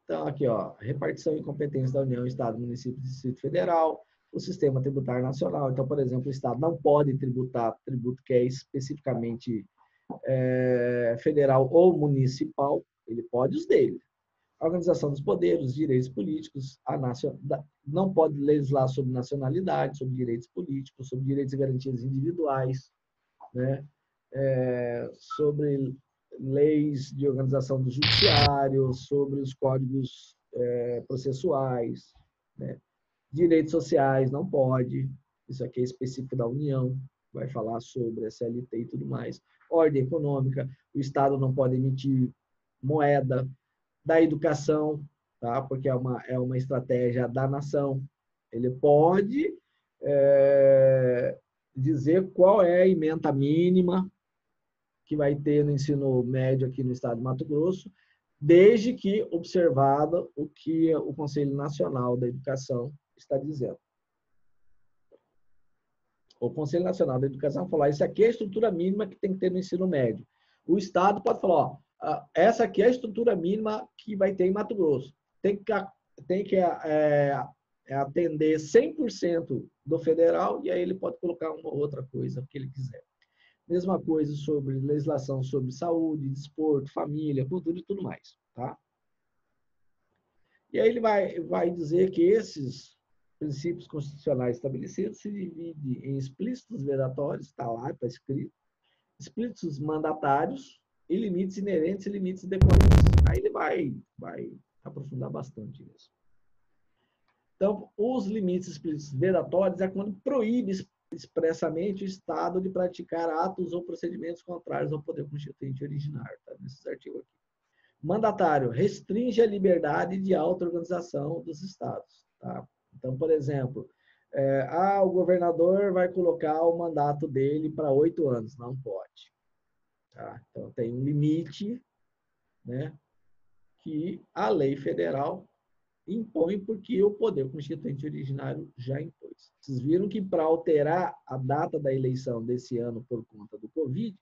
Então, aqui, ó, repartição e competência da União, Estado, Município e Distrito Federal, o Sistema Tributário Nacional. Então, por exemplo, o Estado não pode tributar tributo que é especificamente federal ou municipal, ele pode os dele. A organização dos poderes, os direitos políticos, não pode legislar sobre nacionalidade, sobre direitos políticos, sobre direitos e garantias individuais, né? Sobre leis de organização do judiciário, sobre os códigos processuais, né? Direitos sociais não pode, isso aqui é específico da União, vai falar sobre a CLT e tudo mais. Ordem econômica, o Estado não pode emitir moeda. Da educação, tá? Porque é uma estratégia da nação. Ele pode dizer qual é a ementa mínima que vai ter no ensino médio aqui no estado de Mato Grosso, desde que observado o que o Conselho Nacional da Educação está dizendo. O Conselho Nacional da Educação falou, isso aqui é a estrutura mínima que tem que ter no ensino médio. O Estado pode falar, ó, essa aqui é a estrutura mínima que vai ter em Mato Grosso. Tem que atender 100% do federal, e aí ele pode colocar uma outra coisa que ele quiser. Mesma coisa sobre legislação sobre saúde, desporto, família, cultura e tudo mais. Tá? E aí ele vai dizer que esses princípios constitucionais estabelecidos se dividem em explícitos vedatórios, está lá, está escrito, explícitos mandatários e limites inerentes e limites decorrentes. Aí ele vai aprofundar bastante nisso. Então, os limites explícitos vedatórios é quando proíbe expressamente o Estado de praticar atos ou procedimentos contrários ao poder constituinte originário, tá? Nesses artigos aqui. Mandatário restringe a liberdade de auto-organização dos Estados. Tá? Então, por exemplo, o governador vai colocar o mandato dele para 8 anos. Não pode. Tá? Então, tem um limite, né, que a lei federal impõe porque o poder constituinte originário já impôs. Vocês viram que para alterar a data da eleição desse ano por conta do Covid,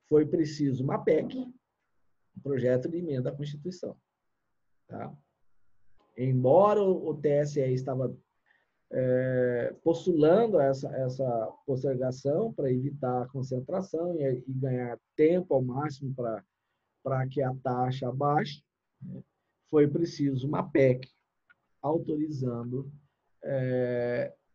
foi preciso uma PEC, um projeto de emenda à Constituição. Tá? Embora o TSE estava postulando essa postergação para evitar a concentração e ganhar tempo ao máximo para que a taxa baixe, né? Foi preciso uma PEC autorizando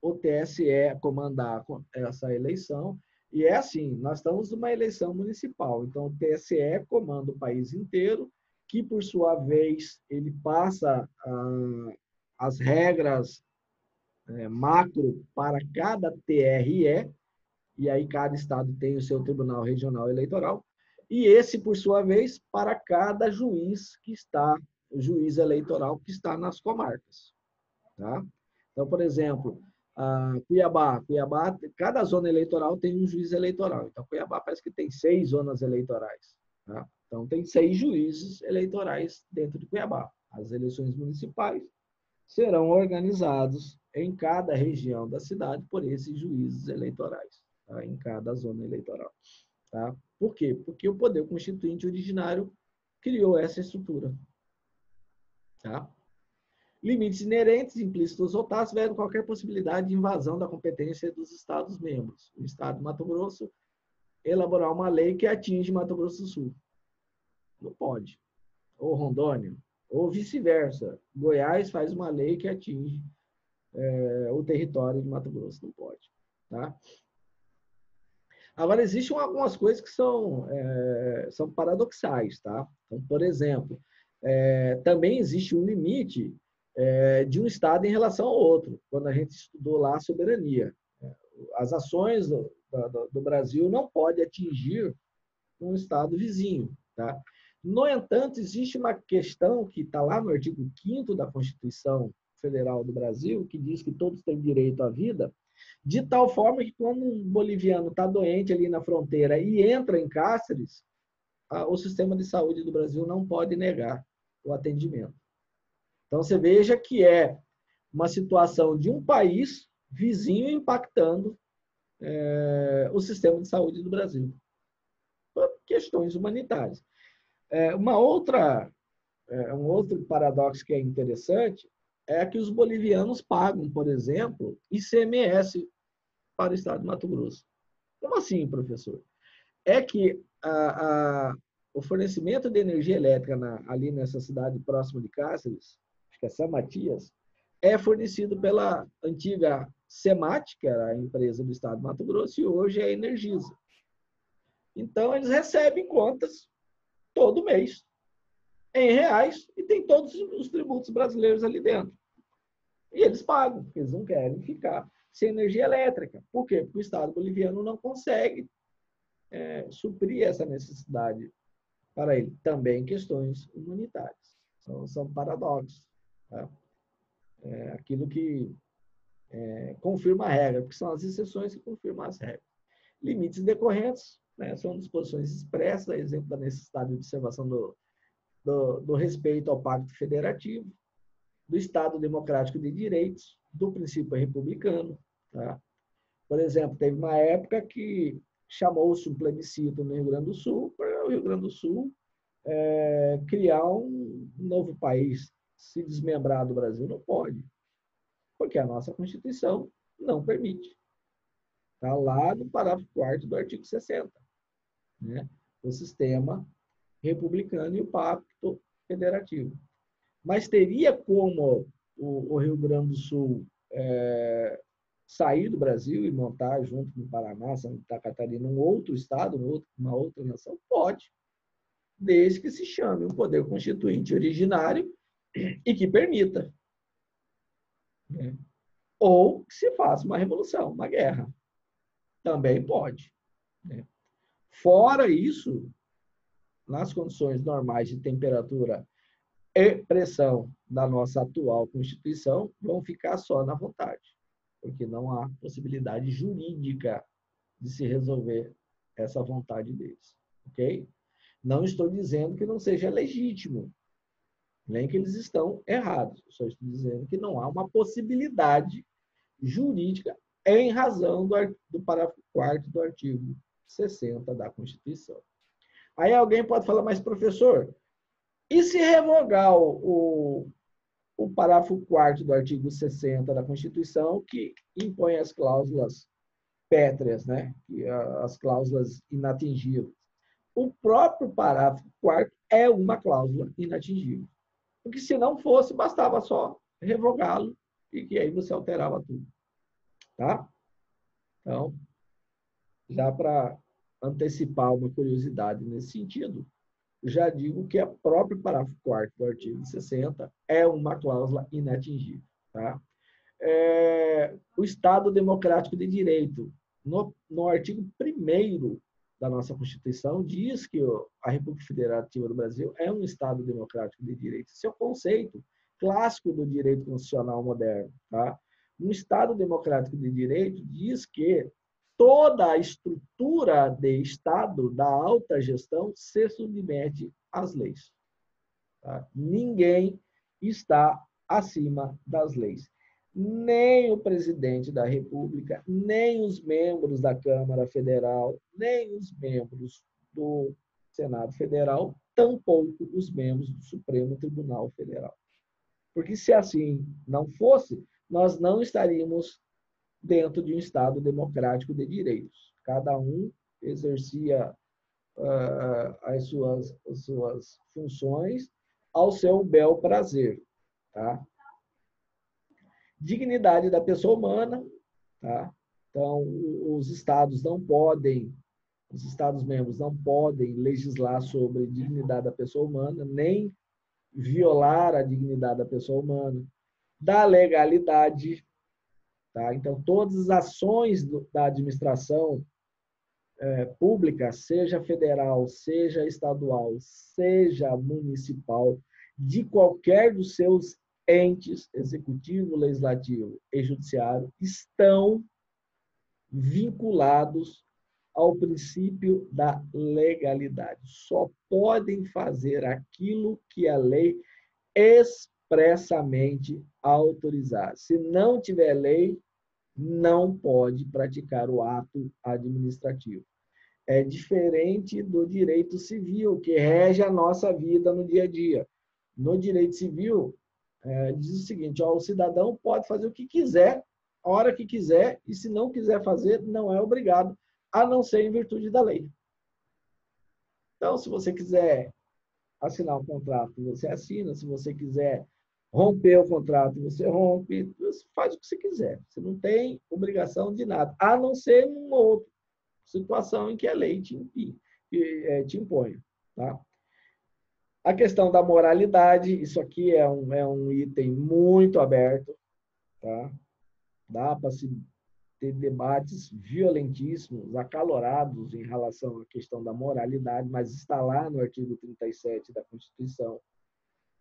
o TSE a comandar essa eleição. E é assim, nós estamos numa eleição municipal, então o TSE comanda o país inteiro, que por sua vez ele passa as regras macro para cada TRE, e aí cada estado tem o seu Tribunal Regional Eleitoral, e esse, por sua vez, para cada juiz eleitoral que está nas comarcas. Tá? Então, por exemplo, Cuiabá, cada zona eleitoral tem um juiz eleitoral. Então, Cuiabá parece que tem 6 zonas eleitorais. Tá? Então, tem 6 juízes eleitorais dentro de Cuiabá. As eleições municipais serão organizados em cada região da cidade por esses juízes eleitorais, tá? Em cada zona eleitoral. Tá? Por quê? Porque o poder constituinte originário criou essa estrutura. Tá? Limites inerentes, implícitos ou tácitos, vedam qualquer possibilidade de invasão da competência dos Estados-membros. O Estado de Mato Grosso elaborar uma lei que atinge Mato Grosso do Sul. Não pode. Ou Rondônia. Ou vice-versa. Goiás faz uma lei que atinge o território de Mato Grosso. Não pode. Tá? Agora, existem algumas coisas que são paradoxais. Tá? Então, por exemplo, também existe um limite de um Estado em relação ao outro, quando a gente estudou lá a soberania. As ações do Brasil não podem atingir um Estado vizinho. Tá? No entanto, existe uma questão que está lá no artigo 5º da Constituição Federal do Brasil, que diz que todos têm direito à vida, de tal forma que quando um boliviano está doente ali na fronteira e entra em Cáceres, o sistema de saúde do Brasil não pode negar o atendimento. Então, você veja que é uma situação de um país vizinho impactando o sistema de saúde do Brasil, por questões humanitárias. Um outro paradoxo que é interessante é que os bolivianos pagam, por exemplo, ICMS para o estado de Mato Grosso. Como assim, professor? É que o fornecimento de energia elétrica ali nessa cidade próxima de Cáceres, acho que é São Matias, é fornecido pela antiga SEMAT, que era a empresa do estado de Mato Grosso, e hoje é a Energisa. Então, eles recebem contas todo mês, em reais, e tem todos os tributos brasileiros ali dentro. E eles pagam, porque eles não querem ficar sem energia elétrica. Por quê? Porque o Estado boliviano não consegue suprir essa necessidade para ele. Também questões humanitárias. São paradoxos. Tá? Aquilo que confirma a regra, porque são as exceções que confirmam as regras. Limites decorrentes, né, são disposições expressas, a exemplo da necessidade de observação do respeito ao Pacto Federativo, do Estado Democrático de Direitos, do princípio republicano. Tá? Por exemplo, teve uma época que chamou-se um plebiscito no Rio Grande do Sul, para o Rio Grande do Sul criar um novo país, se desmembrar do Brasil. Não pode, porque a nossa Constituição não permite. Está lá no parágrafo 4º do artigo 60, né? O sistema republicano e o pacto federativo. Mas teria como o Rio Grande do Sul sair do Brasil e montar junto com o Paraná, Santa Catarina, um outro estado, uma outra nação? Pode, desde que se chame um poder constituinte originário e que permita, né? Ou que se faça uma revolução, uma guerra. Também pode, né? Fora isso, nas condições normais de temperatura e pressão da nossa atual Constituição, vão ficar só na vontade, porque não há possibilidade jurídica de se resolver essa vontade deles, ok? Não estou dizendo que não seja legítimo, nem que eles estão errados, só estou dizendo que não há uma possibilidade jurídica em razão do parágrafo 4º do artigo 60 da Constituição. Aí alguém pode falar, mas professor, e se revogar o parágrafo 4º do artigo 60 da Constituição, que impõe as cláusulas pétreas, né? As cláusulas inatingíveis? O próprio parágrafo 4º é uma cláusula inatingível. Porque se não fosse, bastava só revogá-lo e que aí você alterava tudo. Tá? Então, já para antecipar uma curiosidade nesse sentido, já digo que o próprio parágrafo 4º do artigo 60 é uma cláusula inatingível. Tá? O Estado Democrático de Direito, no artigo 1º da nossa Constituição, diz que a República Federativa do Brasil é um Estado democrático de direito. Esse é o conceito clássico do direito constitucional moderno. Tá? Um Estado democrático de direito diz que toda a estrutura de Estado da alta gestão se submete às leis. Tá? Ninguém está acima das leis. Nem o presidente da República, nem os membros da Câmara Federal, nem os membros do Senado Federal, tampouco os membros do Supremo Tribunal Federal. Porque se assim não fosse, nós não estaríamos dentro de um Estado democrático de direitos. Cada um exercia as suas funções ao seu bel prazer. Tá? Dignidade da pessoa humana. Tá? Então, os Estados-membros não podem legislar sobre dignidade da pessoa humana, nem violar a dignidade da pessoa humana. Da legalidade. Tá? Então, todas as ações da administração pública, seja federal, seja estadual, seja municipal, de qualquer dos seus entes, executivo, legislativo e judiciário, estão vinculados ao princípio da legalidade. Só podem fazer aquilo que a lei expressamente autorizar. Se não tiver lei, não pode praticar o ato administrativo. É diferente do direito civil, que rege a nossa vida no dia a dia. No direito civil, diz o seguinte, o cidadão pode fazer o que quiser, a hora que quiser, e se não quiser fazer, não é obrigado, a não ser em virtude da lei. Então, se você quiser assinar um contrato, você assina. Se você quiser romper o contrato, você rompe. Você faz o que você quiser. Você não tem obrigação de nada, a não ser em uma outra situação em que a lei te impõe. Tá? A questão da moralidade, isso aqui é um item muito aberto. Tá? Dá para se ter debates violentíssimos, acalorados em relação à questão da moralidade, mas está lá no artigo 37 da Constituição.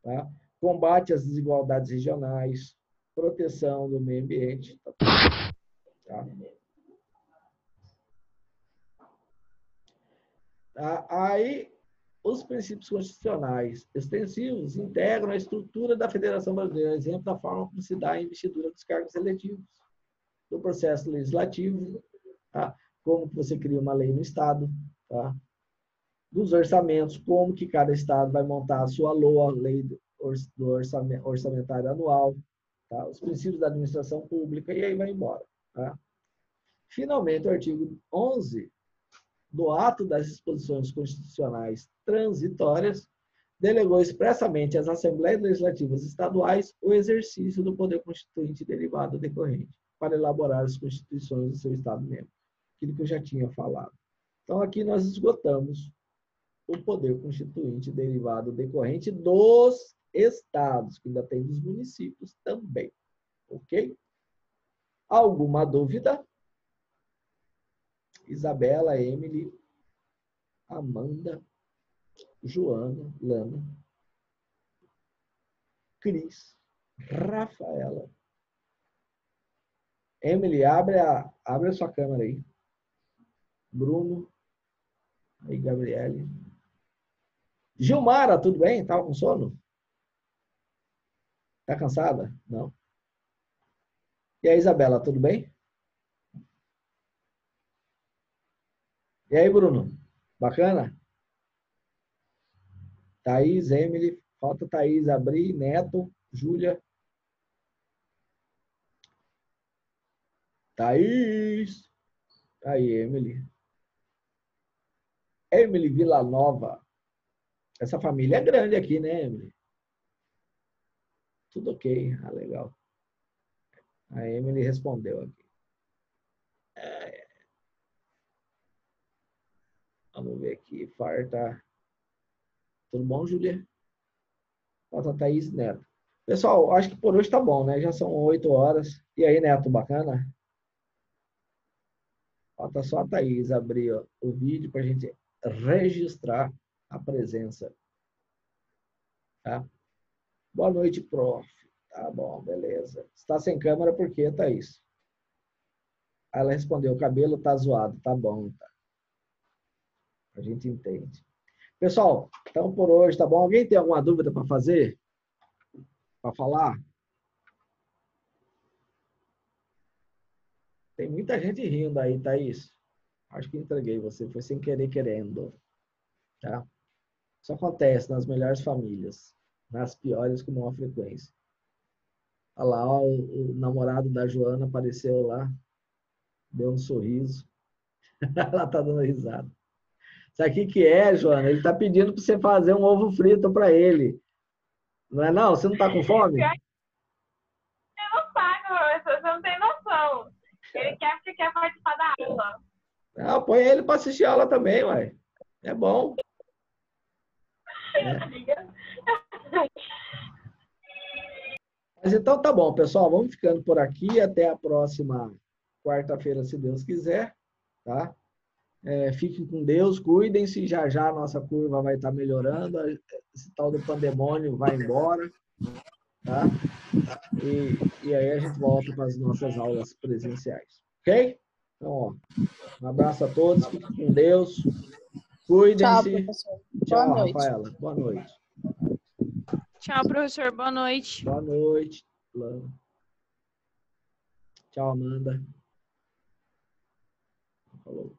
Tá? Combate às desigualdades regionais, proteção do meio ambiente. Tá? Aí, os princípios constitucionais extensivos integram a estrutura da Federação Brasileira, exemplo da forma como se dá a investidura dos cargos eletivos, do processo legislativo, tá? Como que você cria uma lei no Estado, tá? dos orçamentos, como que cada estado vai montar a sua LOA, a lei do orçamentário anual, tá? Os princípios da administração pública, e aí vai embora. Tá? Finalmente, o artigo 11 do ato das disposições constitucionais transitórias delegou expressamente às Assembleias Legislativas Estaduais o exercício do poder constituinte derivado decorrente para elaborar as constituições do seu Estado-membro. Aquilo que eu já tinha falado. Então, aqui nós esgotamos o poder constituinte derivado decorrente dos estados, que ainda tem dos municípios também. Ok? Alguma dúvida? Isabela, Emily, Amanda, Joana, Lana, Cris, Rafaela. Emily, abre a sua câmera aí. Bruno, aí, Gabriele. Gilmara, tudo bem? Tava com sono? Tá cansada? Não. E aí, Isabela, tudo bem? E aí, Bruno? Bacana? Thaís, Emily, falta Thaís, Abri, Neto, Júlia. Thaís. Aí, Emily. Emily Villanova. Essa família é grande aqui, né, Emily? Tudo ok. Ah, legal. A Emily respondeu aqui. Vamos ver aqui. Farta. Tudo bom, Júlia? Falta Thaís e Neto. Pessoal, acho que por hoje tá bom, né? Já são 8 horas. E aí, Neto, bacana? Falta só a Thaís abrir ó, o vídeo para a gente registrar a presença. Tá? Boa noite, prof. Tá bom, beleza. Está sem câmera por quê, Thaís? Ela respondeu, o cabelo tá zoado. Tá bom, tá. A gente entende. Pessoal, então por hoje, tá bom? Alguém tem alguma dúvida para fazer? Para falar? Tem muita gente rindo aí, Thaís. Acho que entreguei você, foi sem querer querendo. Tá? Isso acontece nas melhores famílias, nas piores com maior frequência. Olha lá, ó, o namorado da Joana apareceu lá, deu um sorriso. Ela tá dando risada. Sabe o que é, Joana? Ele tá pedindo para você fazer um ovo frito para ele. Não é não? Você não tá com fome? Eu não pago, você não tem noção. Ele quer porque quer participar da aula. Não, põe ele para assistir a aula também, ué. É bom. Mas então tá bom, pessoal. Vamos ficando por aqui. Até a próxima quarta-feira, se Deus quiser. Tá? Fiquem com Deus, cuidem-se. Já já a nossa curva vai estar melhorando. Esse tal do pandemônio vai embora. Tá? E aí a gente volta para as nossas aulas presenciais. Ok? Então, ó, um abraço a todos. Fiquem com Deus. Cuidem-se. Tchau, professor. Tchau, Boa noite. Rafaela. Boa noite. Tchau, professor. Boa noite. Boa noite, Lana. Tchau, Amanda. Falou.